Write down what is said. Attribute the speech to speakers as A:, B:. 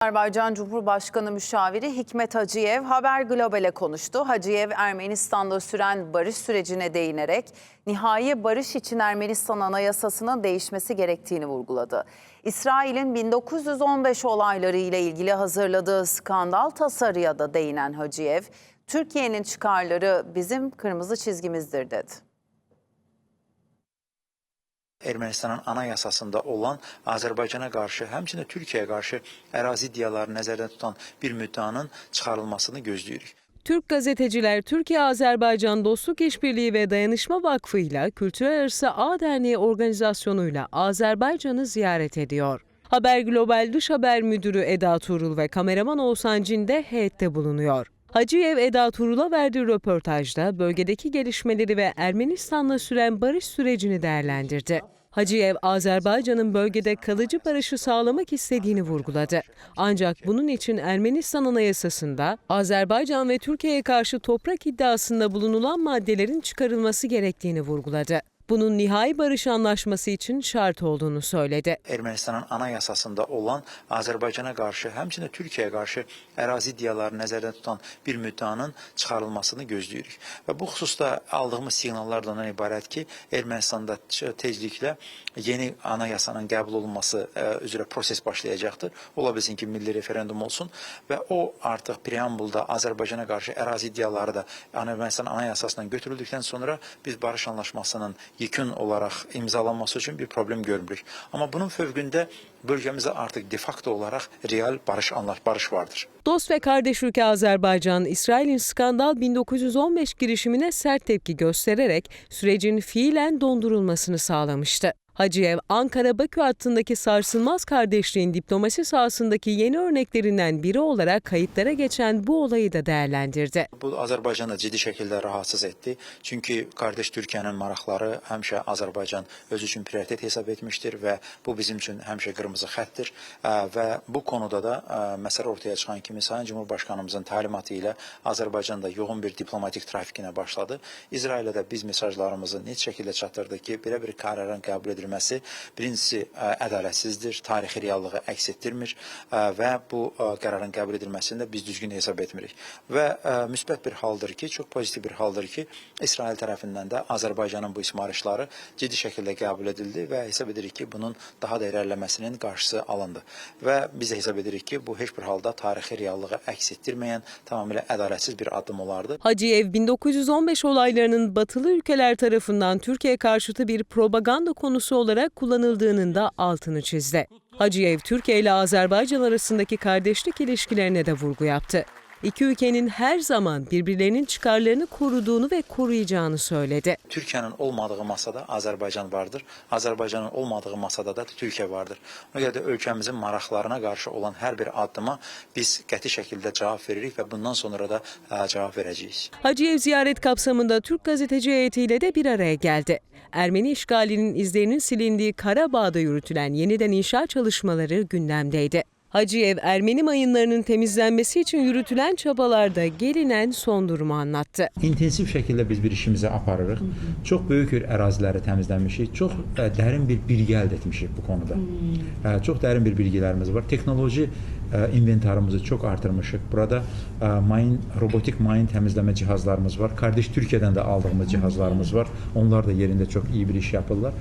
A: Azerbaycan Cumhurbaşkanı Müşaviri Hikmet Hacıyev Haber Global'e konuştu. Hacıyev, Ermenistan'da süren barış sürecine değinerek nihai barış için Ermenistan Anayasası'nın değişmesi gerektiğini vurguladı. İsrail'in 1915 olayları ile ilgili hazırladığı skandal tasarıya da değinen Hacıyev, Türkiye'nin çıkarları bizim kırmızı çizgimizdir dedi.
B: Ermənistanın anayasasında olan Azərbaycana qarşı, həmçinin Türkiyəyə qarşı ərazi iddialarını nəzərdə tutan bir müddianın çıxarılmasını gözləyirik.
C: Türk gazeteciler Türkiye-Azerbaycan Dostluk İşbirliği ve Dayanışma Vakfı ile Kültürel Arası Ağ Derneği organizasyonuyla Azerbaycan'ı ziyaret ediyor. Haber Global Dış Haber Müdürü Eda Tuğrul ve kameraman Oğuzhan Cin de heyette bulunuyor. Hacıyev, Eda Tuğrul'a verdiği röportajda bölgedeki gelişmeleri ve Ermenistan'la süren barış sürecini değerlendirdi. Hacıyev, Azerbaycan'ın bölgede kalıcı barışı sağlamak istediğini vurguladı. Ancak bunun için Ermenistan Anayasası'nda Azerbaycan ve Türkiye'ye karşı toprak iddiasında bulunulan maddelerin çıkarılması gerektiğini vurguladı. Bunun nihai barış anlaşması için şart olduğunu söyledi.
B: Ermənistanın anayasasında olan Azərbaycana qarşı, həmçinin Türkiyəyə qarşı ərazi iddialarını nəzərdə tutan bir müddianın çıxarılmasını gözləyirik. Və bu xüsusda aldığımız siqnallar da ondan ibarət ki, Ermənistanda tezliklə yeni anayasanın qəbul olunması üzrə proses başlayacaqdır. Ola bilsin ki, milli referendum olsun və o artıq preambulda Azərbaycana qarşı ərazi iddiaları da Ermənistan anayasasından götürüldükdən sonra biz barış anlaşmasının yekun olaraq imzalanması üçün bir problem görmürük. Amma bunun fövqündə bölgəmizdə artıq de facto olaraq real barış vardır.
C: Dost ve kardeş ülke Azerbaycan, İsrail'in skandal 1915 girişimine sert tepki göstererek sürecin fiilen dondurulmasını sağlamıştı. Hacıyev, Ankara-Bakü hattındaki sarsılmaz kardeşliğin diplomasi sahasındaki yeni örneklerinden biri olarak kayıtlara geçen bu olayı da değerlendirdi.
B: Bu Azərbaycanı ciddi şəkildə rahatsız etdi. Çünki kardeş Türkiyənin maraqları həmişə Azərbaycan öz üçün prioritet hesab etmişdir və bu bizim üçün həmişə qırmızı xəttdir. Və bu konuda da məsələ ortaya çıxan kimi Sayın Cumhurbaşkanımızın təlimatı ilə Azərbaycanda yoğun bir diplomatik trafikinə başladı. İsrailə də biz mesajlarımızı net şəkildə çatdırdıq ki, belə bir qərarın qəbul edilməsi birincisi ədalətsizdir, tarixi reallığı əks etdirmir və bu qərarın qəbul edilməsində biz düzgün hesab etmirik. Və müsbət bir haldır ki, çox pozitiv bir haldır ki, İsrail tərəfindən də Azərbaycanın bu ismarışları ciddi şəkildə qəbul edildi və hesab edirik ki, bunun daha da irəliləməsinin qarşısı alındı. Və biz də hesab edirik ki, bu heç bir halda tarixi reallığı əks etdirməyən tamamilə ədalətsiz bir addım olardı.
C: Hacıyev, 1915 olaylarının batılı ülkeler tarafından Türkiye karşıtı bir propaganda konusu olarak kullanıldığının da altını çizdi. Hacıyev, Türkiye ile Azerbaycan arasındaki kardeşlik ilişkilerine de vurgu yaptı. İki ülkenin her zaman birbirlerinin çıkarlarını koruduğunu ve koruyacağını söyledi.
B: Türkiye'nin olmadığı masada Azerbaycan vardır. Azerbaycan'ın olmadığı masada da Türkiye vardır. Ona görə də ölkəmizin maraqlarına qarşı olan hər bir addıma biz qəti şəkildə cavab veririk və bundan sonra da cavab verəcəyik.
C: Hacıyev ziyaret kapsamında Türk gazeteci heyetiyle de bir araya geldi. Ermeni işgalinin izlerinin silindiği Karabağ'da yürütülen yeniden inşa çalışmaları gündemdeydi. Hacıyev, Ermeni mayınlarının temizlenmesi için yürütülen çabalarda gelinen son durumu anlattı.
D: İntensiv şəkildə biz bir işimizi aparırıq. Çox böyük bir əraziləri təmizləmişik. Çox dərin bir bilgi əldə etmişik bu konuda. Çox dərin bir bilgilərimiz var. Teknoloji inventarımızı çox artırmışıq. Burada robotik mayın təmizləmə cihazlarımız var. Kardeş Türkiye'dən də aldığımız cihazlarımız var. Onlar da yerində çox iyi bir iş yapırlar.